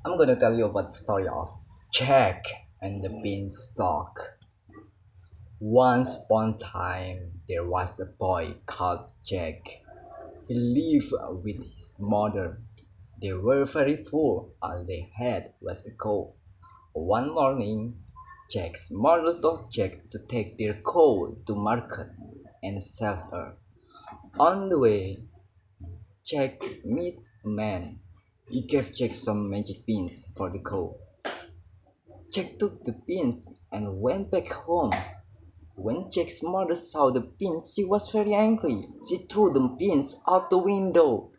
I'm gonna tell you about the story of Jack and the Beanstalk. Once upon a time, there was a boy called Jack. He lived with his mother. They were very poor. All they had was a cow. One morning, Jack's mother told Jack to take their cow to market and sell her. On the way, Jack met a man. He gave Jack some magic beans for the cow. Jack took the beans and went back home. When Jack's mother saw the beans, she was very angry. She threw the beans out the window.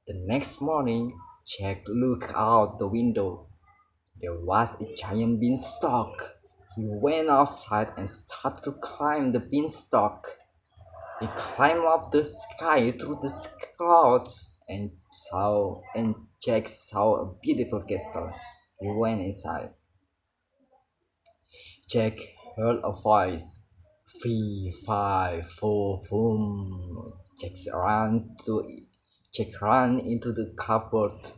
The next morning, Jack looked out the window. There was a giant beanstalk. He went outside and started to climb the beanstalk. He climbed up the sky through the clouds and Jack saw a beautiful castle. He went inside. Jack heard a voice. Fee, fi, fo, fum. Jack ran into the cupboard.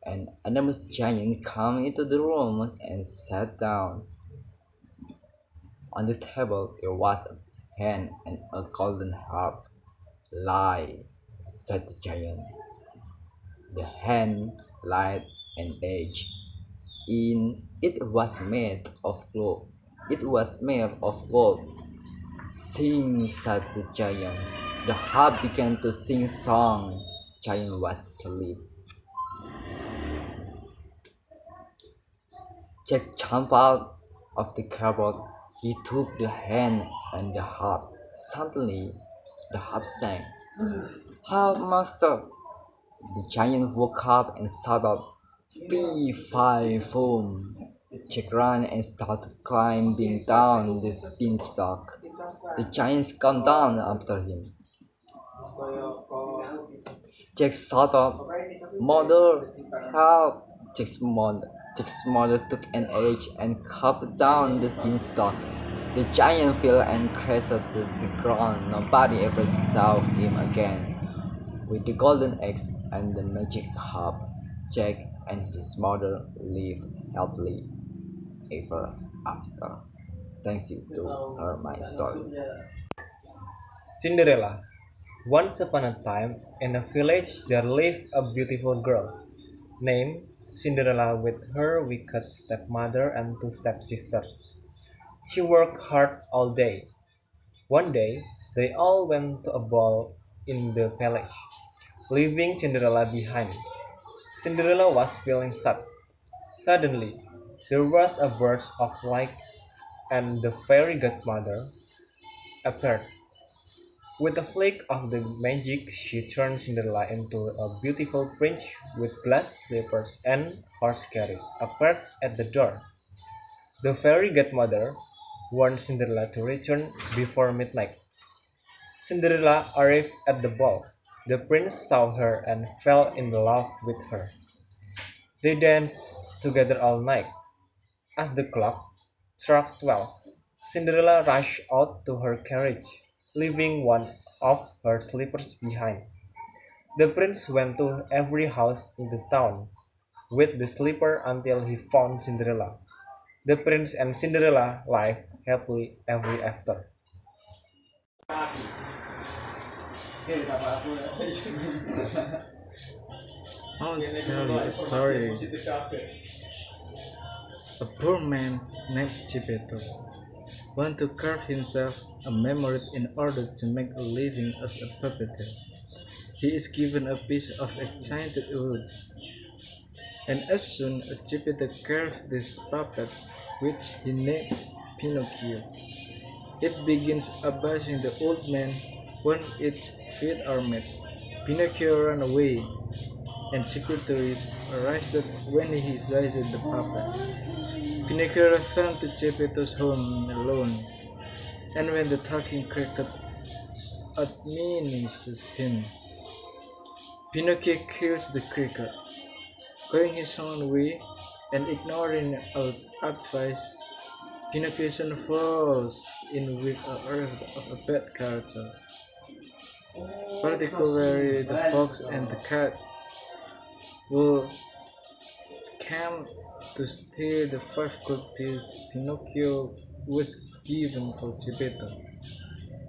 An enormous giant came into the room and sat down. On the table there was a pen and a golden harp. Lie, said the giant. The hand lied and edge. In it was made of gold. It was made of gold. Sing, said the giant. The harp began to sing song. Giant was asleep. Jack jumped out of the cupboard. He took the hand and the harp. Suddenly, the harp sang. Harp master! The giant woke up and shouted, Fee, fi, foam. Jack ran and started climbing down the beanstalk. The giants come down after him. Jack shouted, Mother, help! Jack's mother took an axe and cut down the beanstalk. The giant fell and crashed to the ground. Nobody ever saw him again. With the golden axe and the magic harp, Jack and his mother lived happily ever after. Thanks you to her my story. Cinderella. Once upon a time, in a village there lived a beautiful girl named Cinderella with her wicked stepmother and two stepsisters. She worked hard all day. One day, they all went to a ball in the palace, leaving Cinderella behind. Cinderella was feeling sad. Suddenly, there was a burst of light, and the fairy godmother appeared. With a flick of the magic, she turned Cinderella into a beautiful prince with glass slippers and horse carriage appeared at the door. The fairy godmother warned Cinderella to return before midnight. Cinderella arrived at the ball. The prince saw her and fell in love with her. They danced together all night. As the clock struck 12, Cinderella rushed out to her carriage, leaving one of her slippers behind. The prince went to every house in the town with the slipper until he found Cinderella. The prince and Cinderella lived happily ever after. I want to tell you a story. A poor man named Geppetto wanted to carve himself a memory in order to make a living as a puppeteer. He is given a piece of enchanted wood, and as soon as Geppetto carved this puppet, which he named Pinocchio, it begins abashing the old man when its feet are met. Pinocchio ran away, and Geppetto is arrested when he seized the puppet. Pinocchio returned to Geppetto's home alone, and when the talking cricket admonishes him, Pinocchio kills the cricket, going his own way and ignoring all advice. Pinocchio soon falls in with a earth of a bad character, particularly the fox and the cat, who came to steal the five gold pieces, Pinocchio was given to Geppetto.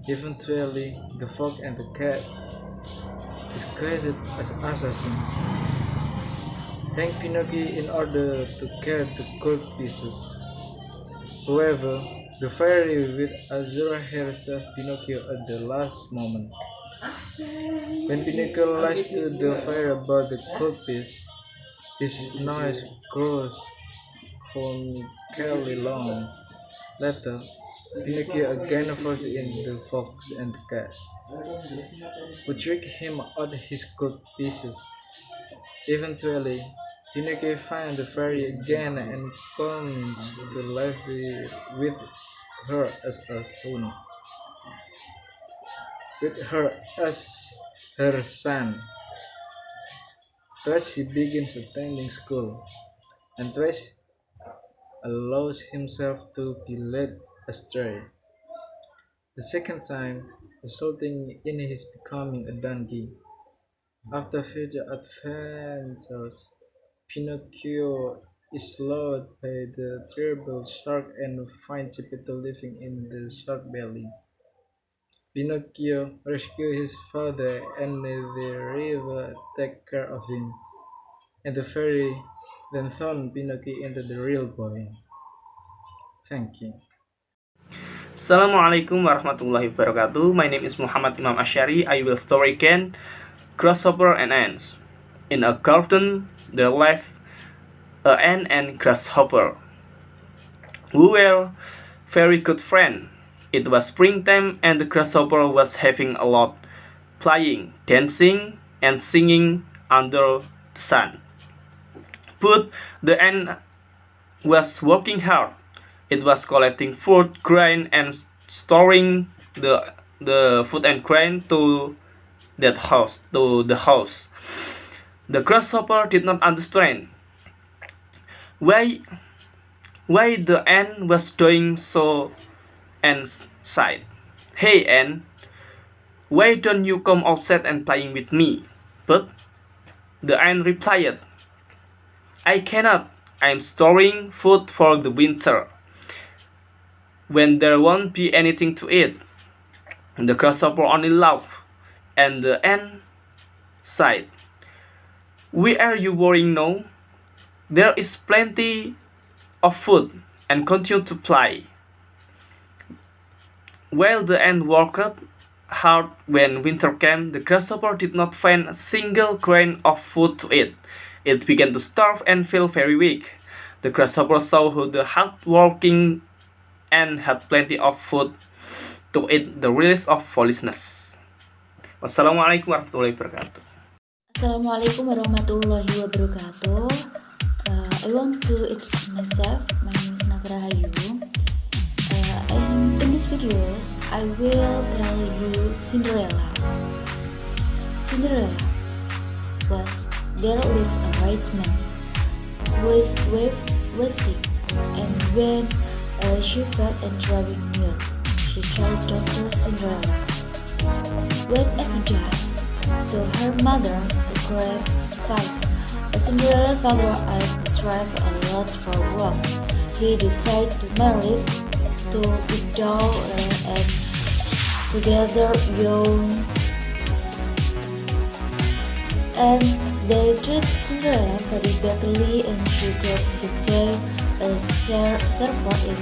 Eventually, the fox and the cat, disguised as assassins, hanged Pinocchio in order to get the gold pieces. However, the fairy with azure hair saved Pinocchio at the last moment. When Pinocchio lies to the fairy about the gold piece, his nose grows comically long. Later, Pinocchio again falls in the fox and the cat, who trick him out his gold pieces. Eventually, Pinocchio finds the fairy again and comes to live with her as a son. With her as her son. Thus he begins attending school, and twice allows himself to be led astray. The second time, resulting in his becoming a donkey. After further adventures, Pinocchio is lured by the terrible shark and finds Geppetto living in the shark belly. Pinocchio rescues his father and the river takes care of him, and the fairy then turns Pinocchio into the real boy. Thank you. Assalamualaikum warahmatullahi wabarakatuh. My name is Muhammad Imam Asyari. I will story again Grasshopper and Ants. In a garden there lived an ant and grasshopper, who were very good friends. It was springtime and the grasshopper was having a lot, playing, dancing, and singing under the sun. But the ant was working hard. It was collecting food, grain, and storing the food and grain to the house. The grasshopper did not understand why the ant was doing so, and sighed. "Hey ant, why don't you come outside and playing with me?" But the ant replied, "I cannot. I'm storing food for the winter, when there won't be anything to eat." The grasshopper only laughed, and the ant sighed. "Why are you worrying now? There is plenty of food," and continued to play. While the ant worked hard, when winter came, the grasshopper did not find a single grain of food to eat. It began to starve and feel very weak. The grasshopper saw how the hard-working ant had plenty of food to eat, the release of foolishness. Wassalamualaikum warahmatullahi wabarakatuh. Assalamualaikum warahmatullahi wabarakatuh. I want to introduce myself. My name is Nagrahayu. In this videos, I will tell you Cinderella. Cinderella there lived a wise man whose wife was sick, and when she felt and drawing near, she told Dr. Cinderella. When Effie died, to her mother, the grave fight. Cinderella's father had tried a lot for work. He decided to marry to widow and together young, and they treated Cinderella very badly, and she became a server in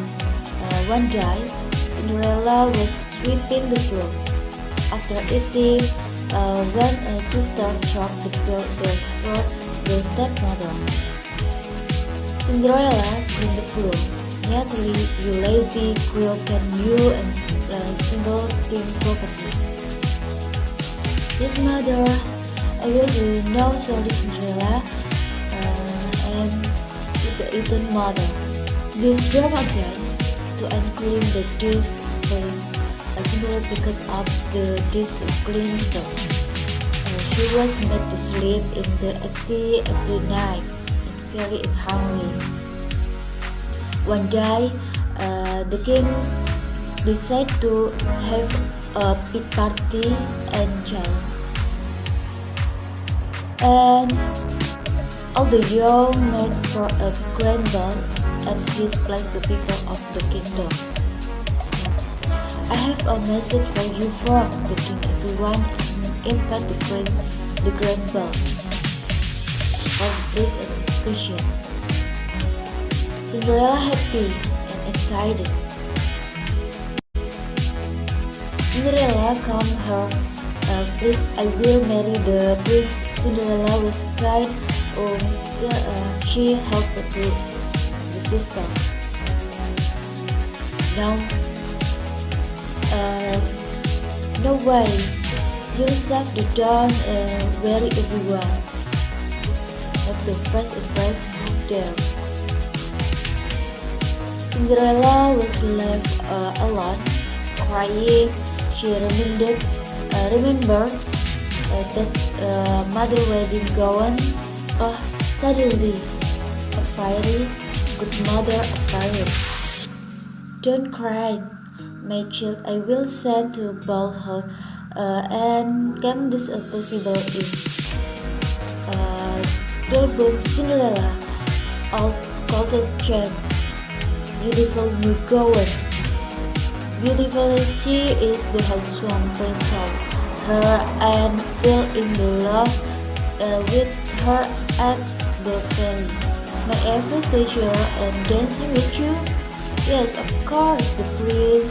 one day. Cinderella was sweeping the floor. After eating, when a sister struck the stepmother, Cinderella cleaned the floor. "Naturally, you lazy girl, can you single thing properly?" His mother, "I will do no, sorry Cinderella," and the eaten mother. This job again to unclean the dish face. Cinderella picked up the dish to clean them. She was made to sleep in the attic every night and very hungry. One day, the king decided to have a big party and All the young made for a grand ball at his place the people of the kingdom. I have a message for you from the king. Everyone invite the grand ball. All this occasion. Cinderella happy and excited. Cinderella come her prince. I will marry the prince. Cinderella was cried. She helped the sister. No, no way. You shut the door and marry everyone. At the first embrace there. Cinderella was left alone, crying. She remembered that mother wedding gown. Suddenly, a fiery good mother appeared. Don't cry, my child. I will send to bowl her, and can this possible if the book Cinderella, all coated gem, beautiful new gown. Beautiful she is the handsome princess, her and fell in love with her at the valley. My every pleasure and dancing with you? Yes, of course, the prince.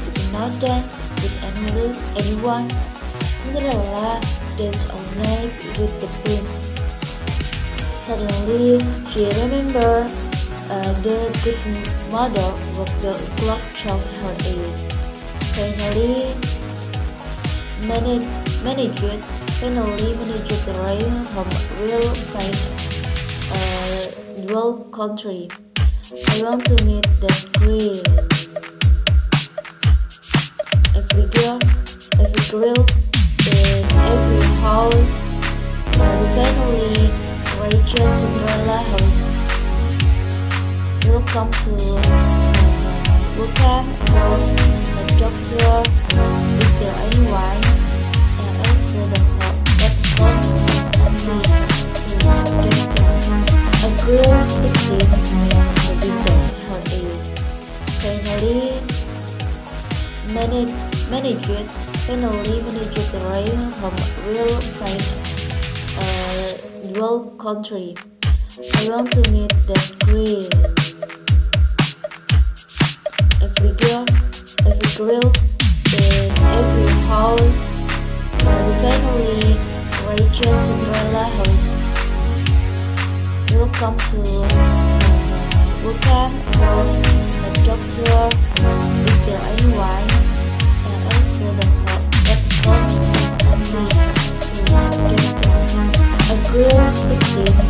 You cannot dance with anyone. Cinderella danced all night with the prince. Suddenly, she remembered the good mother of the clock showed her age. Finally, managed the royal home will find dual country. I want to meet that queen. Every girl in every house, the family, Rachel Cinderella house. Welcome to welcome a doctor. Is there anyone else that home only a girl 16 her age. Finally, managed the royal home will find dual country. I want to meet that queen. Every girl in every house, the family, Rachel Cinderella house. Welcome to welcome a doctor. Is there anyone else that home only a girl 16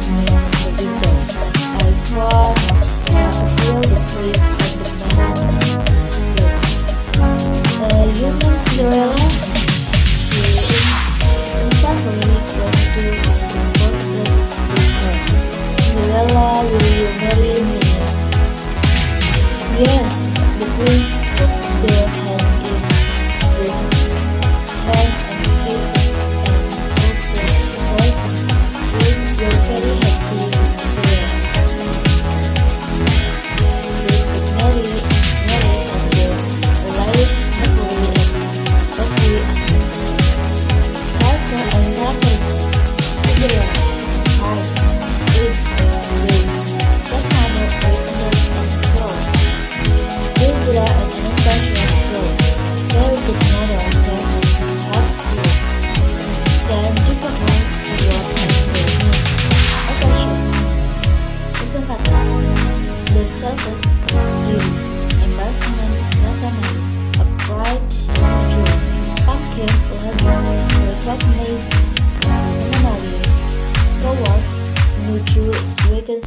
the window. I thought feel the place at the moment. You know Cinderella? She instantly went to propose with her. Cinderella, will you marry me? Yes, the prince took their hand in his hand and kissed and both were very happy with Cinderella. They could marry and their life happily after. Harper and Harper, Cinderella, hi, it's that mother pregnant and slow. Angela and Anastasia slow. Very good mother and family, have to. Dan juga mau buat hasilnya. Kesempatan dan selfish diri, embarrassment, rasa malu, a pride, joy, pumpkin, lagu, recognize, memory, forward, menuju, awaken,